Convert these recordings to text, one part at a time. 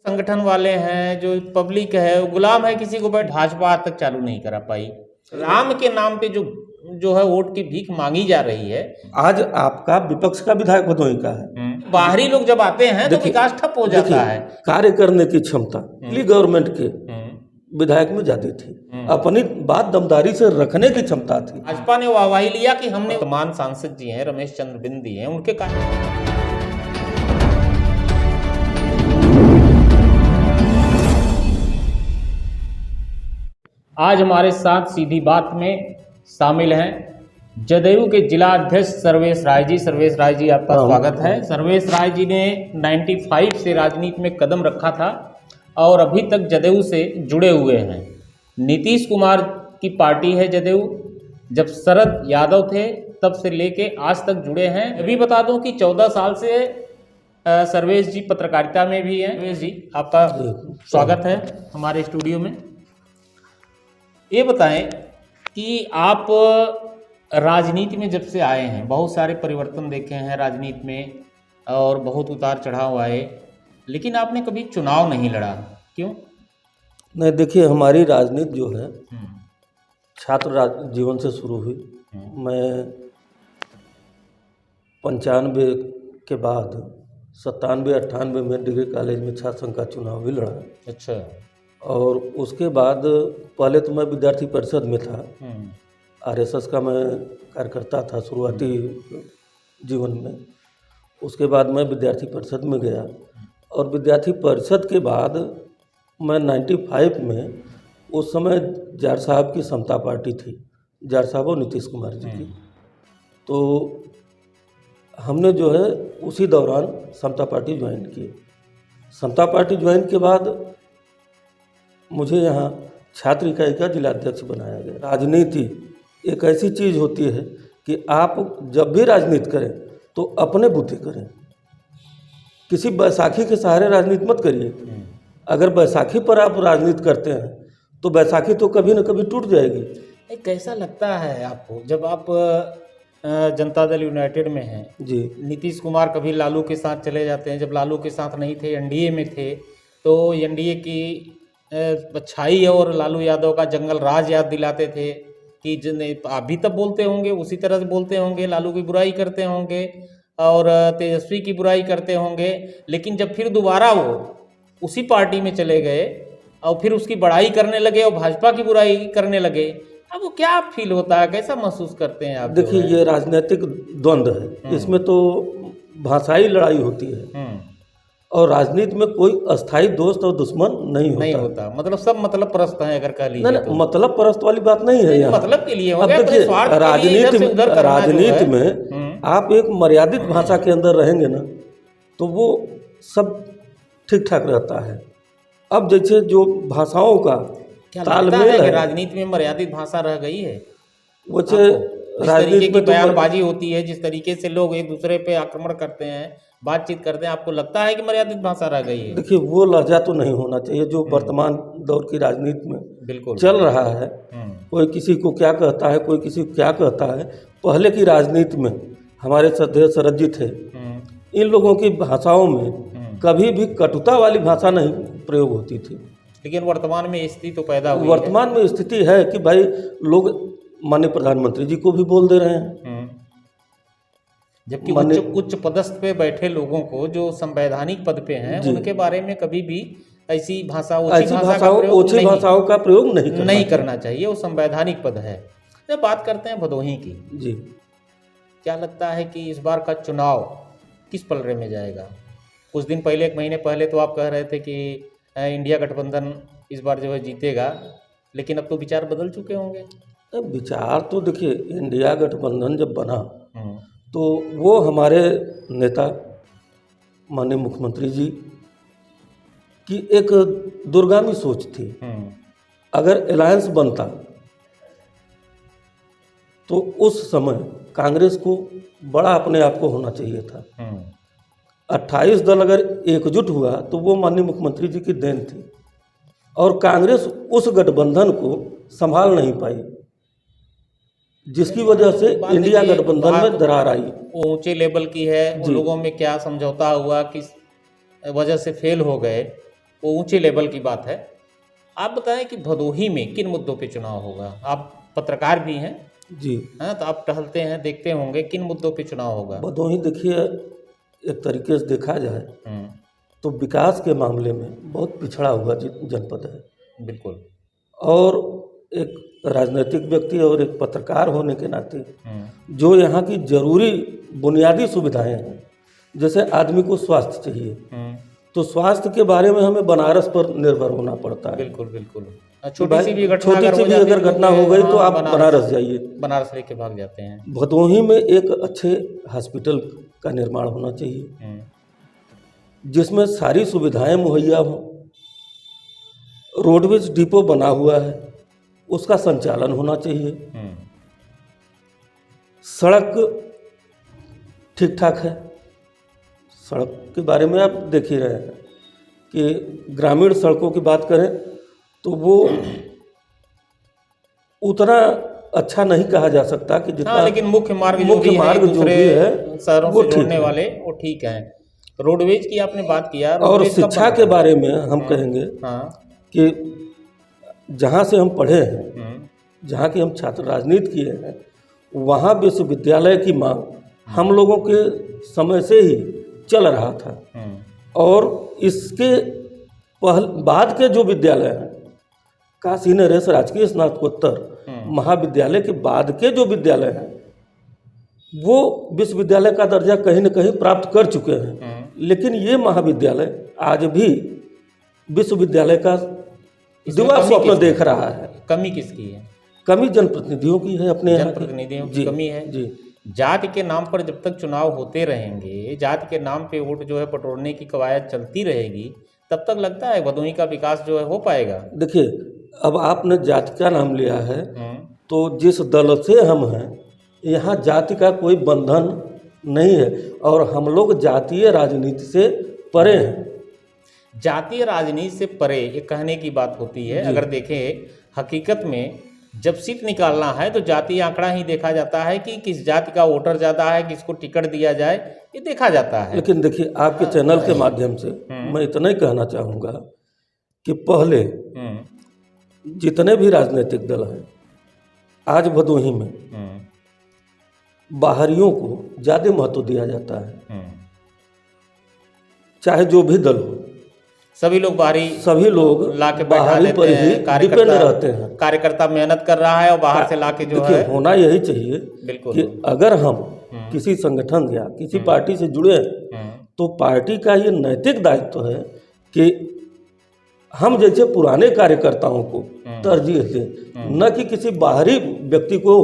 संगठन वाले हैं, जो पब्लिक है वो गुलाम है किसी को बैठ। भाजपा आज तक चालू नहीं करा पाई। राम के नाम पे जो जो है वोट की भीख मांगी जा रही है। आज आपका विपक्ष का विधायक भदोही का है। बाहरी लोग जब आते हैं तो विकास ठप हो जाता है। कार्य करने की क्षमता गवर्नमेंट के विधायक में ज्यादा थी, अपनी बात दमदारी से रखने की क्षमता थी। भाजपा ने वाहवाही लिया कि हमने वर्तमान सांसद जी हैं रमेश चंद्र बिंदी हैं, उनके कारण। आज हमारे साथ सीधी बात में शामिल हैं जदयू के जिला अध्यक्ष सर्वेश राय जी। सर्वेश राय जी, आपका स्वागत है। सर्वेश राय जी ने 95 से राजनीति में कदम रखा था और अभी तक जदयू से जुड़े हुए हैं। नीतीश कुमार की पार्टी है जदयू, जब शरद यादव थे तब से लेके आज तक जुड़े हैं। अभी बता दूं कि 14 साल से सर्वेश जी पत्रकारिता में भी हैं। सर्वेश जी, आपका स्वागत है हमारे स्टूडियो में। ये बताएं कि आप राजनीति में जब से आए हैं, बहुत सारे परिवर्तन देखे हैं राजनीति में और बहुत उतार चढ़ाव आए, लेकिन आपने कभी चुनाव नहीं लड़ा, क्यों? नहीं, देखिए, हमारी राजनीति जो है छात्र जीवन से शुरू हुई। मैं 95 के बाद 97-98 में डिग्री कॉलेज में छात्र संघ का चुनाव भी लड़ा। अच्छा। और उसके बाद पहले तो मैं विद्यार्थी परिषद में था, आरएसएस का मैं कार्यकर्ता था शुरुआती जीवन में। उसके बाद मैं विद्यार्थी परिषद में गया और विद्यार्थी परिषद के बाद मैं 95 में, उस समय जार साहब की समता पार्टी थी, जार साहब और नीतीश कुमार जी की, तो हमने जो है उसी दौरान समता पार्टी ज्वाइन की। समता पार्टी ज्वाइन के बाद मुझे यहाँ छात्र इकाई का जिलाध्यक्ष बनाया गया। राजनीति एक ऐसी चीज़ होती है कि आप जब भी राजनीति करें तो अपने बुद्धि करें, किसी बैसाखी के सहारे राजनीति मत करिए। अगर बैसाखी पर आप राजनीति करते हैं तो बैसाखी तो कभी न कभी टूट जाएगी। कैसा लगता है आपको जब आप जनता दल यूनाइटेड में हैं जी? नीतीश कुमार कभी लालू के साथ चले जाते हैं, जब लालू के साथ नहीं थे, एनडीए में थे, तो एनडीए की अच्छाई और लालू यादव का जंगल राज याद दिलाते थे कि अभी तब बोलते होंगे, उसी तरह से बोलते होंगे, लालू की बुराई करते होंगे और तेजस्वी की बुराई करते होंगे, लेकिन जब फिर दोबारा वो उसी पार्टी में चले गए और फिर उसकी बड़ाई करने लगे और भाजपा की बुराई करने लगे, अब वो क्या फील होता है, कैसा महसूस करते हैं आप? देखिए, ये राजनीतिक द्वंद्व है, इसमें तो भाषाई लड़ाई होती है और राजनीति में कोई अस्थाई दोस्त और दुश्मन नहीं होता। मतलब सब मतलब परस्त हैं, अगर कह लीजिए तो। मतलब परस्त वाली बात नहीं है यहाँ। मतलब के लिए अब देखिए, राजनीति में आप एक मर्यादित भाषा के अंदर रहेंगे ना तो वो सब ठीक ठाक रहता है। अब जैसे जो भाषाओं का तालमेल है, राजनीति में मर्यादित भाषा रह गई है। वैसे राजनीति की बयानबाजी होती है, जिस तरीके से लोग एक दूसरे पे आक्रमण करते हैं, बातचीत करते हैं, आपको लगता है कि मर्यादित भाषा रह गई है? देखिए, वो लहजा तो नहीं होना चाहिए जो वर्तमान दौर की राजनीति में बिल्कुल चल रहा है। कोई किसी को क्या कहता है, कोई किसी को क्या कहता है। पहले की राजनीति में हमारे श्रद्धेय शरद जी थे, इन लोगों की भाषाओं में कभी भी कटुता वाली भाषा नहीं प्रयोग होती थी। लेकिन वर्तमान में स्थिति तो पैदा हुई है। वर्तमान में स्थिति है कि भाई लोग माननीय प्रधानमंत्री जी को भी बोल दे रहे हैं, जबकि उच्च पदस्थ पे बैठे लोगों को, जो संवैधानिक पद पे हैं, उनके बारे में कभी भी ऐसी भाषाओं का प्रयोग नहीं करना चाहिए। वो संवैधानिक पद है। जब बात करते हैं भदोही की जी, क्या लगता है कि इस बार का चुनाव किस पलड़े में जाएगा? कुछ दिन पहले, 1 महीने पहले तो आप कह रहे थे कि इंडिया गठबंधन इस बार जो है जीतेगा, लेकिन अब तो विचार बदल चुके होंगे। विचार तो देखिए, इंडिया गठबंधन जब बना तो वो हमारे नेता माननीय मुख्यमंत्री जी की एक दूरगामी सोच थी। अगर अलायंस बनता तो उस समय कांग्रेस को बड़ा अपने आप को होना चाहिए था। 28 दल अगर एकजुट हुआ तो वो माननीय मुख्यमंत्री जी की देन थी और कांग्रेस उस गठबंधन को संभाल नहीं पाई, जिसकी वजह से इंडिया गठबंधन में दरार आई। ऊंचे लेवल की है, उन लोगों में क्या समझौता हुआ, किस वजह से फेल हो गए, वो ऊंचे लेवल की बात है। आप बताएं कि भदोही में किन मुद्दों पे चुनाव होगा? आप पत्रकार भी हैं, जी। हाँ, तो आप टहलते हैं, देखते होंगे, किन मुद्दों पे चुनाव होगा? भदोही देखिए, एक तरीके से देखा जाए हम्म, तो विकास के मामले में बहुत पिछड़ा हुआ जनपद है। बिल्कुल। और एक राजनीतिक व्यक्ति और एक पत्रकार होने के नाते हम्म, जो यहाँ की जरूरी बुनियादी सुविधाएं हैं, जैसे आदमी को स्वास्थ्य चाहिए, हम्म, तो स्वास्थ्य के बारे में हमें बनारस पर निर्भर होना पड़ता है। बिल्कुल बिल्कुल। कि छोटी भाई, सी भी घटना छोटी अगर सी हो भी जाती अगर है घटना तो हो गई तो हाँ, आप बनारस जाइए। बनारस लेके भाग जाते हैं। भदोही में एक अच्छे हॉस्पिटल का निर्माण होना चाहिए जिसमें सारी सुविधाएं मुहैया हों। रोडवेज डिपो बना हुआ है, उसका संचालन होना चाहिए। हम्म, सड़क ठीक ठाक है। सड़क के बारे में आप देख ही रहे हैं कि ग्रामीण सड़कों की बात करें तो वो उतना अच्छा नहीं कहा जा सकता कि जितना, हाँ, लेकिन मुख्य मार्ग जो मुख्य भी है, मार्ग जो दूसरे भी है शहरों वो से ठीक जोड़ने है। वाले, वो ठीक है। रोडवेज की आपने बात किया, और रोडवेज कब शिक्षा बना के था? बारे में हम कहेंगे हाँ, कि जहाँ से हम पढ़े हैं, हम्म, जहाँ की हम छात्र राजनीति किए हैं, वहाँ विश्वविद्यालय की मांग हम लोगों के समय से ही चल रहा था। हम्म, और इसके बाद के जो विद्यालय हैं, काशी नरेश राजकीय स्नातकोत्तर महाविद्यालय के बाद के जो विद्यालय हैं, वो विश्वविद्यालय का दर्जा कहीं न कहीं प्राप्त कर चुके हैं। लेकिन ये महाविद्यालय आज भी विश्वविद्यालय का इसमें दिवा कमी स्वप्न किसकी देख रहा है। कमी किसकी है? कमी जनप्रतिनिधियों की है, अपने यहाँ की। जनप्रतिनिधियों की जी, कमी है। जी। जाति के नाम पर जब तक चुनाव होते रहेंगे, जाति के नाम पे वोट जो है बटोरने की कवायद चलती रहेगी, तब तक लगता है भदोही का विकास जो है हो पाएगा? देखिए, अब आपने जाति का नाम लिया है, हम्म, तो जिस दल से हम हैं, यहाँ जाति का कोई बंधन नहीं है और हम लोग जातीय राजनीति से परे हैं। जातीय राजनीति से परे एक कहने की बात होती है। अगर देखें हकीकत में जब सीट निकालना है तो जातीय आंकड़ा ही देखा जाता है कि किस जाति का वोटर ज़्यादा है, किसको टिकट दिया जाए, ये देखा जाता है। लेकिन देखिए, आपके चैनल के माध्यम से मैं इतना ही कहना चाहूँगा कि पहले जितने भी राजनीतिक दल हैं, आज भदोही में बाहरियों को ज़्यादा महत्व दिया जाता है। चाहे जो भी दल हो, सभी लोग सभी लोग लाके बैठा बाहरी देते पर ही हैं। डिपेंड रहते हैं। कार्यकर्ता मेहनत कर रहा है और बाहर से लाके जो देखिए, है, होना यही चाहिए बिल्कुल। कि अगर हम किसी संगठन या किसी पार्टी से जुड़े हैं तो पार्टी का ये नैतिक दायित्व है कि हम जैसे पुराने कार्यकर्ताओं को तरजीह दें, न कि किसी बाहरी व्यक्ति को।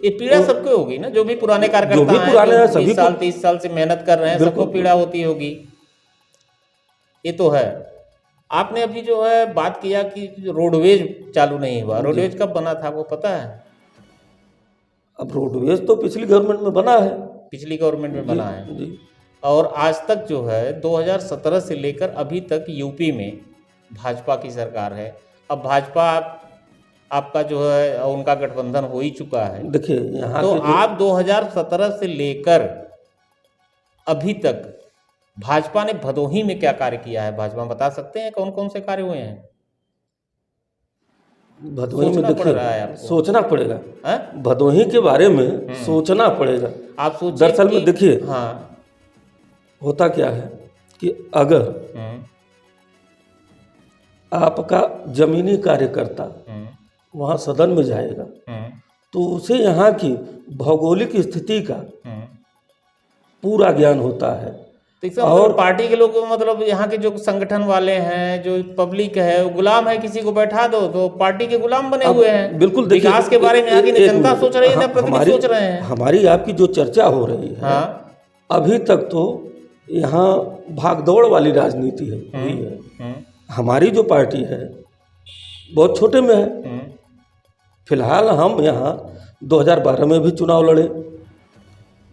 ये पीड़ा सबको होगी ना, जो भी पुराने कार्यकर्ता जो भी पुराने हैं, सभी 20 साल 30 साल से मेहनत कर रहे हैं, सबको पीड़ा होती होगी। ये तो है। आपने अभी जो है बात किया कि रोडवेज चालू नहीं हुआ, रोडवेज कब बना था वो पता है? अब रोडवेज तो पिछली गवर्नमेंट में बना है। पिछली गवर्नमेंट में बना है जी। और आज तक जो है 2017 से लेकर अभी तक यूपी में भाजपा की सरकार है। अब भाजपा आपका जो है उनका गठबंधन हो ही चुका है। देखिए, यहाँ तो आप 2017 से लेकर अभी तक भाजपा ने भदोही में क्या कार्य किया है? भाजपा बता सकते हैं कौन कौन से कार्य हुए हैं? भदोही में सोचना पड़ रहा है देखिए, आपको। सोचना पड़ेगा। हैं? भदोही के बारे में सोचना पड़ेगा। आप सोचिए दरअसल में देखिए, हाँ, होता क्या है कि अगर आपका जमीनी कार्यकर्ता वहाँ सदन में जाएगा तो उसे यहाँ की भौगोलिक स्थिति का पूरा ज्ञान होता है। और पार्टी के लोग, मतलब यहाँ के जो संगठन वाले हैं, जो पब्लिक है, वो गुलाम है, किसी को बैठा दो तो पार्टी के गुलाम बने हुए हैं। बिल्कुल। विकास के बारे में यहाँ की जनता सोच रही है ना, प्रतिनिधि सोच रहे हैं। हमारी आपकी जो चर्चा हो रही है, हाँ, अभी तक तो यहाँ भागदौड़ वाली राजनीति हुई है। हमारी जो पार्टी है बहुत छोटे में है। फिलहाल हम यहाँ 2012 में भी चुनाव लड़े,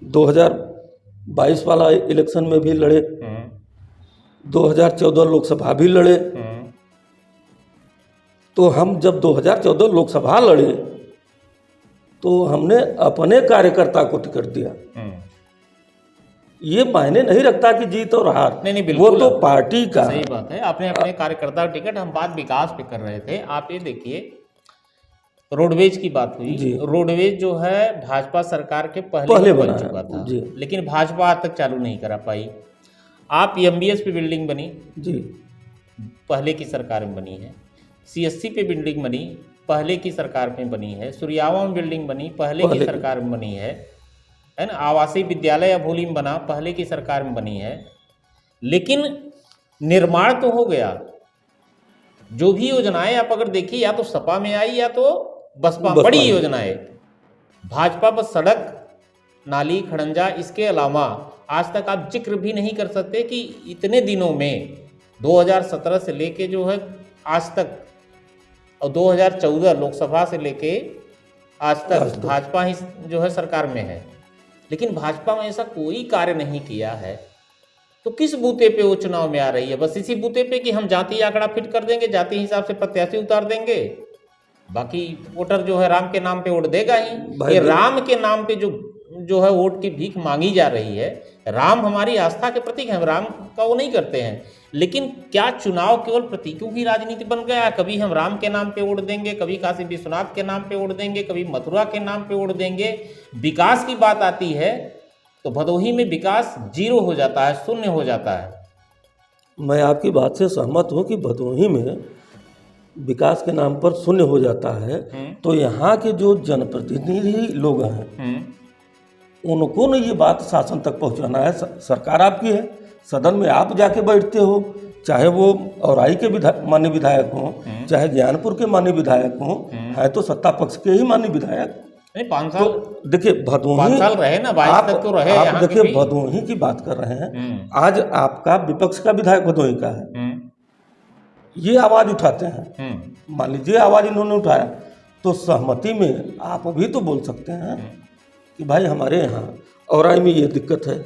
2022 वाला इलेक्शन में भी लड़े, 2014 लोकसभा भी लड़े। तो हम जब 2014 लोकसभा लड़े तो हमने अपने कार्यकर्ता को टिकट दिया। ये मायने नहीं रखता कि जीत और हार। नहीं, वो बिल्कुल तो पार्टी का। सही बात है। आपने अपने कार्यकर्ता का टिकट, हम बात विकास पे कर रहे थे। आप ये देखिए, रोडवेज की बात हुई। जी। रोडवेज जो है भाजपा सरकार के पहले पहले ही बन बना है। चुका था, जी। लेकिन भाजपा आज तक चालू नहीं करा पाई। आप एमबीएस पे बिल्डिंग बनी, जी। पहले की सरकार में बनी है। सीएससी पे बिल्डिंग बनी, पहले की सरकार में बनी है। सूर्यावा में बिल्डिंग बनी, पहले की सरकार में बनी है ना। आवासीय विद्यालय अभोली में बना, पहले की सरकार में बनी है। लेकिन निर्माण तो हो गया। जो भी योजनाएं आप अगर देखिए, या तो सपा में आई या तो बसपा। बड़ी योजनाएं भाजपा पर सड़क, नाली, खड़ंजा, इसके अलावा आज तक आप जिक्र भी नहीं कर सकते कि इतने दिनों में 2017 से लेके जो है आज तक, और 2014 लोकसभा से लेके आज तक भाजपा ही जो है सरकार में है। लेकिन भाजपा में ऐसा कोई कार्य नहीं किया है। तो किस बूते पे वो चुनाव में आ रही है? बस इसी बूते पे कि हम जाति आंकड़ा फिट कर देंगे, जाति हिसाब से प्रत्याशी उतार देंगे, बाकी वोटर जो है राम के नाम पे वोट देगा ही। ये राम के नाम पे जो है वोट की भीख मांगी जा रही है। राम हमारी आस्था के प्रतीक है, हम राम का वो नहीं करते हैं। लेकिन क्या चुनाव केवल प्रतीकों की राजनीति बन गया? कभी हम राम के नाम पे वोट देंगे, कभी काशी विश्वनाथ के नाम पे वोट देंगे, कभी मथुरा के नाम पे वोट देंगे। विकास की बात आती है तो भदोही में विकास जीरो हो जाता है, शून्य हो जाता है। मैं आपकी बात से सहमत हूँ कि भदोही में विकास के नाम पर शून्य हो जाता है। तो यहाँ के जो जनप्रतिनिधि लोग हैं उनको न ये बात शासन तक पहुँचाना है। सरकार आपकी है, सदन में आप जाके बैठते हो, चाहे वो औराई के माननीय विधायक हों, चाहे ज्ञानपुर के माननीय विधायक हों, है तो सत्ता पक्ष के ही माननीय विधायक। नहीं, 5 साल तो देखिए भदोही 5 साल रहे ना, 22 तक तो रहे। आप देखिए भदोही की बात कर रहे हैं, आज आपका विपक्ष का विधायक भदोही का है, ये आवाज उठाते हैं। मान लीजिए आवाज इन्होंने उठाया तो सहमति में आप भी तो बोल सकते हैं कि भाई हमारे यहाँ औराई में ये दिक्कत है,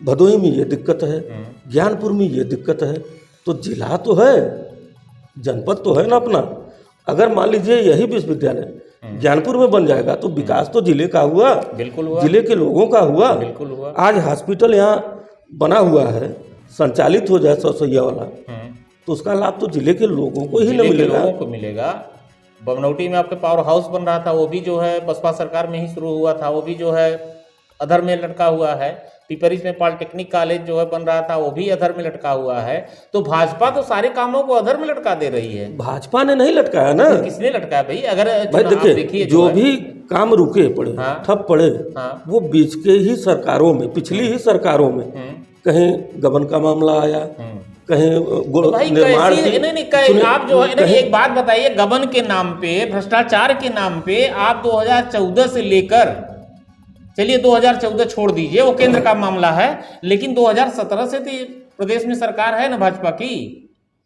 भदोही में ये दिक्कत है, ज्ञानपुर में ये दिक्कत है। तो जिला तो है, जनपद तो है ना अपना। अगर मान लीजिए यही विश्वविद्यालय ज्ञानपुर में बन जाएगा तो विकास तो जिले का हुआ, बिल्कुल हुआ, जिले के लोगों का हुआ, बिल्कुल हुआ। आज हॉस्पिटल यहाँ बना हुआ है, संचालित हो जाए 100 शैय्या वाला, तो उसका लाभ तो जिले के लोगों को ही नहीं मिलेगा, लोगों को मिलेगा। बमनौटी में आपके पावर हाउस बन रहा था, वो भी जो है बसपा सरकार में ही शुरू हुआ था, वो भी जो है अधर में लटका हुआ है। पिपरिस में पॉलिटेक्निक कॉलेज जो है बन रहा था, वो भी अधर में लटका हुआ है। तो भाजपा तो सारे कामों को अधर में लटका दे रही है। भाजपा ने नहीं लटकाया ना, किसने लटकाया भाई? अगर भाई देखिए जो भी काम रुके पड़े, ठप पड़े, वो बीच के ही सरकारों में, पिछली ही सरकारों में कहीं गबन का मामला आया, कहीं निर्माण नहीं, आप जो है एक बात बताइए, गबन के नाम पे, भ्रष्टाचार के नाम पे आप 2014 से लेकर, चलिए 2014 छोड़ दीजिए, वो केंद्र का मामला है, लेकिन 2017 से तो प्रदेश में सरकार है ना भाजपा की।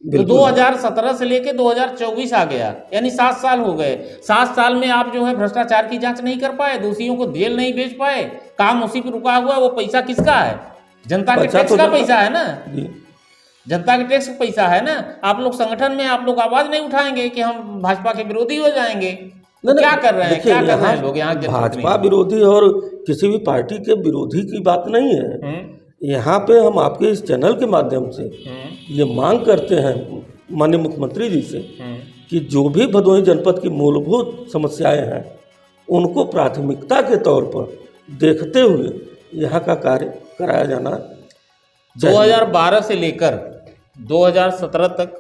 तो 2017 से लेके 2024 आ गया, यानी 7 साल हो गए। 7 साल में आप जो है भ्रष्टाचार की जांच नहीं कर पाए, दोषियों को जेल नहीं भेज पाए, काम उसी पे रुका हुआ। वो पैसा किसका है? जनता के टैक्स का पैसा है ना, जनता के टैक्स का पैसा है ना। आप लोग संगठन में आप लोग आवाज नहीं उठाएंगे कि हम भाजपा के विरोधी हो जाएंगे। क्या कर रहे हैं, क्या कर रहे हैं लोग यहाँ? भाजपा विरोधी और किसी भी पार्टी के विरोधी की बात नहीं है। यहाँ पे हम आपके इस चैनल के माध्यम से ये मांग करते हैं माननीय मुख्यमंत्री जी से कि जो भी भदोही जनपद की मूलभूत समस्याएं हैं उनको प्राथमिकता के तौर पर देखते हुए यहाँ का कार्य कराया जाना। 2012 से लेकर 2017 तक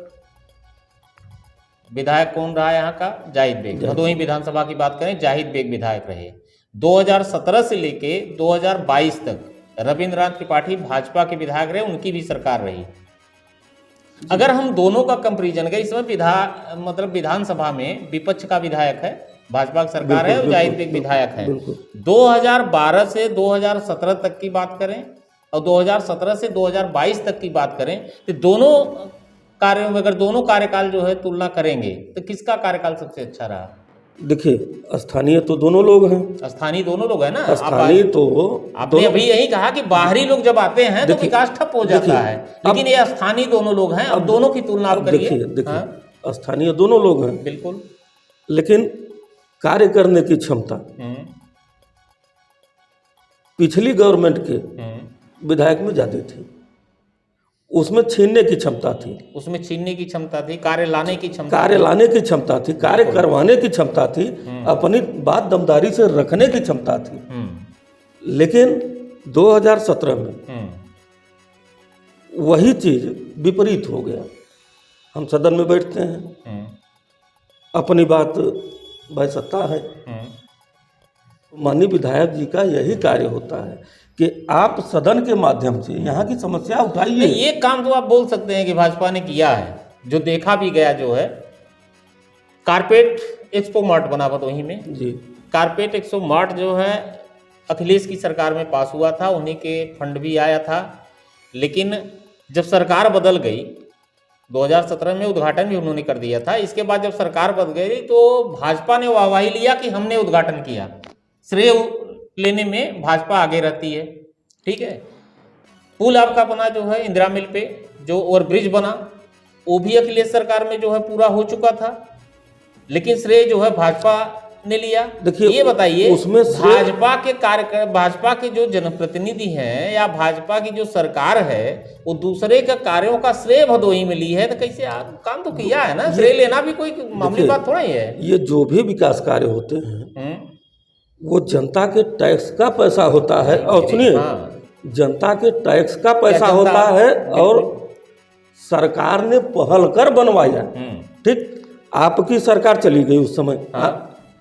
विधायक कौन रहा यहाँ का? जाहिद बेग। भदोही विधानसभा की बात करें, जाहिद बेग विधायक रहे। 2017 से लेके 2022 तक रविंद्रनाथ त्रिपाठी भाजपा के विधायक रहे, उनकी भी सरकार रही। अगर हम दोनों का कंपैरिजन करें, इस समय विधानसभा में विपक्ष का विधायक है, भाजपा की सरकार है, और जाहिद बेग विधायक है। 2012 से 2017 तक की बात करें और 2017 से 2022 तक की बात करें, तो दोनों कार्यों में अगर दोनों कार्यकाल जो है तुलना करेंगे तो किसका कार्यकाल सबसे अच्छा रहा? देखिए स्थानीय तो दोनों लोग हैं, स्थानीय दोनों लोग हैं ना। स्थानीय तो आपने अभी यही कहा कि बाहरी लोग जब आते हैं तो विकास ठप हो जाता है, लेकिन ये स्थानीय दोनों लोग हैं। अब दोनों की तुलना आप करिए। देखिए स्थानीय दोनों लोग हैं बिल्कुल, लेकिन कार्य करने की क्षमता पिछली गवर्नमेंट के विधायक में ज़्यादा थी, उसमें छीनने की क्षमता थी, उसमें छीनने की क्षमता थी, कार्य लाने की क्षमता कार्य लाने की क्षमता थी, कार्य करवाने की क्षमता थी, अपनी बात दमदारी से रखने की क्षमता थी। लेकिन 2017 में वही चीज विपरीत हो गया। हम सदन में बैठते हैं, अपनी बात, भाई सत्ता है, माननीय विधायक जी का यही कार्य होता है कि आप सदन के माध्यम से यहाँ की समस्या उठाइए। ये काम तो आप बोल सकते हैं कि भाजपा ने किया है, जो देखा भी गया, जो है कारपेट एक्सपो मार्ट बना भदोही में जी। कारपेट एक्सपो मार्ट जो है अखिलेश की सरकार में पास हुआ था, उन्हीं के फंड भी आया था। लेकिन जब सरकार बदल गई 2017 में उद्घाटन भी उन्होंने कर दिया था। इसके बाद जब सरकार बदल गई तो भाजपा ने वाहवाही लिया कि हमने उद्घाटन किया, श्रेय लेने में भाजपा आगे रहती है। ठीक है, पुल आपका बना जो है इंदिरा मिल पे, जो ओवरब्रिज बना वो भी अखिलेश सरकार में जो है पूरा हो चुका था, लेकिन श्रेय जो है भाजपा ने लिया। देखिए, ये बताइए, उसमें भाजपा के भाजपा के जो जनप्रतिनिधि हैं या भाजपा की जो सरकार है वो दूसरे के कार्यों का श्रेय भदोही में ली है, तो कैसे आप काम तो किया है ना, श्रेय लेना भी कोई मामूली बात थोड़ा ही है। ये जो भी विकास कार्य होते हैं वो जनता के टैक्स का पैसा होता है। और सुनिए, जनता के टैक्स का पैसा होता है और सरकार ने पहल कर बनवाया। ठीक, आपकी सरकार चली गई उस समय,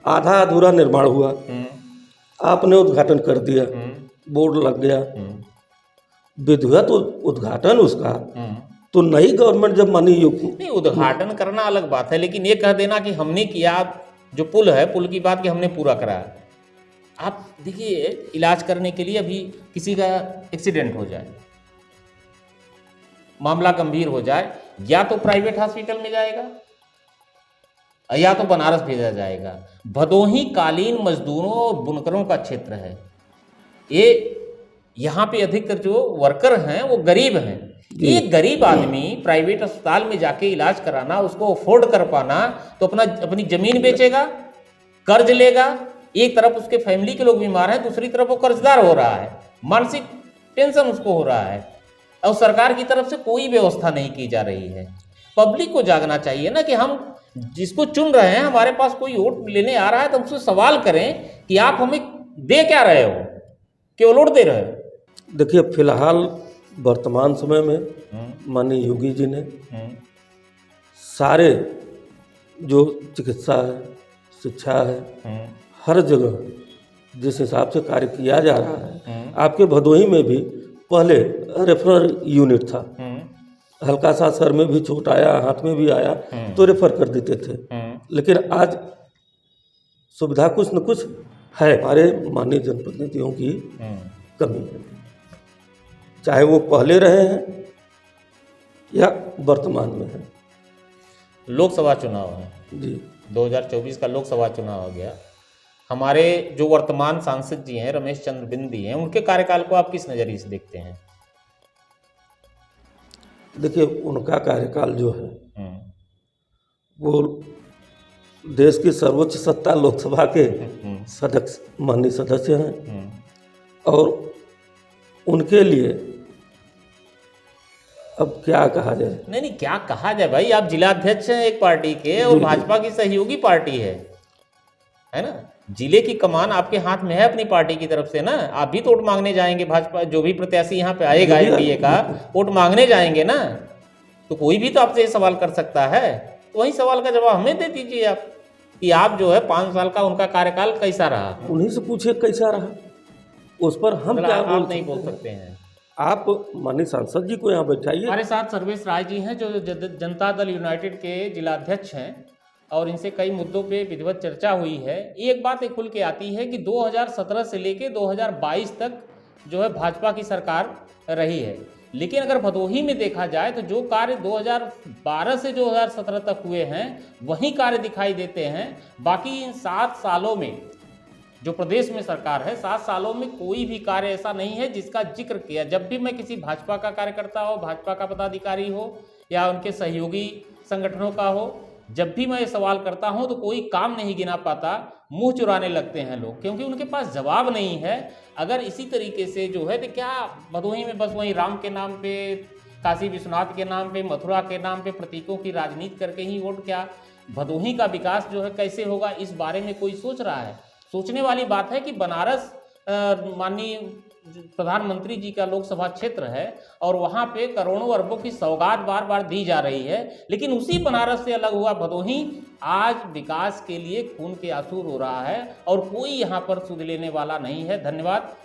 आधा अधूरा निर्माण हुआ, आपने उद्घाटन कर दिया, बोर्ड लग गया, विधिवत उद्घाटन उसका। तो नई गवर्नमेंट जब मानी, नहीं उद्घाटन करना अलग बात है, लेकिन ये कह देना कि हमने किया, जो पुल है पुल की बात कि हमने पूरा कराया। आप देखिए, इलाज करने के लिए अभी किसी का एक्सीडेंट हो जाए, मामला गंभीर हो जाए, या तो प्राइवेट हॉस्पिटल में जाएगा या तो बनारस भेजा जाएगा। भदोही कालीन मजदूरों और बुनकरों का क्षेत्र है। ये यहाँ पे अधिकतर जो वर्कर हैं वो गरीब हैं। एक गरीब आदमी प्राइवेट अस्पताल में जाके इलाज कराना, उसको अफोर्ड कर पाना, तो अपनी जमीन बेचेगा, कर्ज लेगा। एक तरफ उसके फैमिली के लोग बीमार हैं, दूसरी तरफ वो कर्जदार हो रहा है, मानसिक टेंशन उसको हो रहा है, और सरकार की तरफ से कोई व्यवस्था नहीं की जा रही है। पब्लिक को जागना चाहिए ना कि हम जिसको चुन रहे हैं, हमारे पास कोई वोट लेने आ रहा है तो हमसे सवाल करें कि आप हमें दे क्या रहे हो, केवल वोट दे रहे हो। देखिए, फिलहाल वर्तमान समय में माननीय योगी जी ने सारे जो चिकित्सा है, शिक्षा है, हर जगह जिस हिसाब से कार्य किया जा रहा है। आपके भदोही में भी पहले रेफरल यूनिट था, हल्का सा सर में भी चोट आया, हाथ में भी आया तो रेफर कर देते थे। लेकिन आज सुविधा कुछ न कुछ है। हमारे माननीय जनप्रतिनिधियों की कमी है, चाहे वो पहले रहे हैं या वर्तमान में है। लोकसभा चुनाव है जी, 2024 का लोकसभा चुनाव हो गया। हमारे जो वर्तमान सांसद जी हैं, रमेश चंद्र बिंदी हैं, उनके कार्यकाल को आप किस नज़रिए से देखते हैं? देखिए, उनका कार्यकाल जो है वो देश की सर्वोच्च सत्ता लोकसभा के सदस्य, माननीय सदस्य हैं, और उनके लिए अब क्या कहा जाए। नहीं, क्या कहा जाए भाई, आप जिलाध्यक्ष हैं एक पार्टी के और भाजपा की सहयोगी पार्टी है ना। जिले की कमान आपके हाथ में है अपनी पार्टी की तरफ से ना। आप भी तो वोट मांगने जाएंगे, भाजपा जो भी प्रत्याशी यहाँ पे आएगा एनडीए का, वोट मांगने जाएंगे ना, तो कोई भी तो आपसे ये सवाल कर सकता है। तो वही सवाल का जवाब हमें दे दीजिए आप कि आप जो है 5 साल का उनका कार्यकाल कैसा रहा। उन्हीं से पूछे कैसा रहा, उस पर हम क्या आप नहीं बोल सकते हैं। आप माननीय सांसद जी को यहाँ बैठाइए। हमारे साथ सर्वेश राय जी हैं, जो जनता दल यूनाइटेड के जिलाध्यक्ष हैं, और इनसे कई मुद्दों पे विधिवत चर्चा हुई है। एक बात खुल के आती है कि 2017 से लेके 2022 तक जो है भाजपा की सरकार रही है, लेकिन अगर भदोही में देखा जाए तो जो कार्य 2012 से 2017 तक हुए हैं वही कार्य दिखाई देते हैं। बाकी इन 7 सालों में जो प्रदेश में सरकार है, 7 सालों में कोई भी कार्य ऐसा नहीं है जिसका जिक्र किया। जब भी मैं किसी भाजपा का कार्यकर्ता हो, भाजपा का पदाधिकारी हो या उनके सहयोगी संगठनों का हो, जब भी मैं ये सवाल करता हूं तो कोई काम नहीं गिना पाता, मुंह चुराने लगते हैं लोग, क्योंकि उनके पास जवाब नहीं है। अगर इसी तरीके से जो है तो क्या भदोही में बस वही राम के नाम पे, काशी विश्वनाथ के नाम पे, मथुरा के नाम पे प्रतीकों की राजनीति करके ही वोट, क्या भदोही का विकास जो है कैसे होगा, इस बारे में कोई सोच रहा है? सोचने वाली बात है कि बनारस माननीय प्रधानमंत्री जी का लोकसभा क्षेत्र है और वहाँ पे करोड़ों अरबों की सौगात बार बार दी जा रही है, लेकिन उसी बनारस से अलग हुआ भदोही आज विकास के लिए खून के आंसू रो रहा है और कोई यहाँ पर सुध लेने वाला नहीं है। धन्यवाद।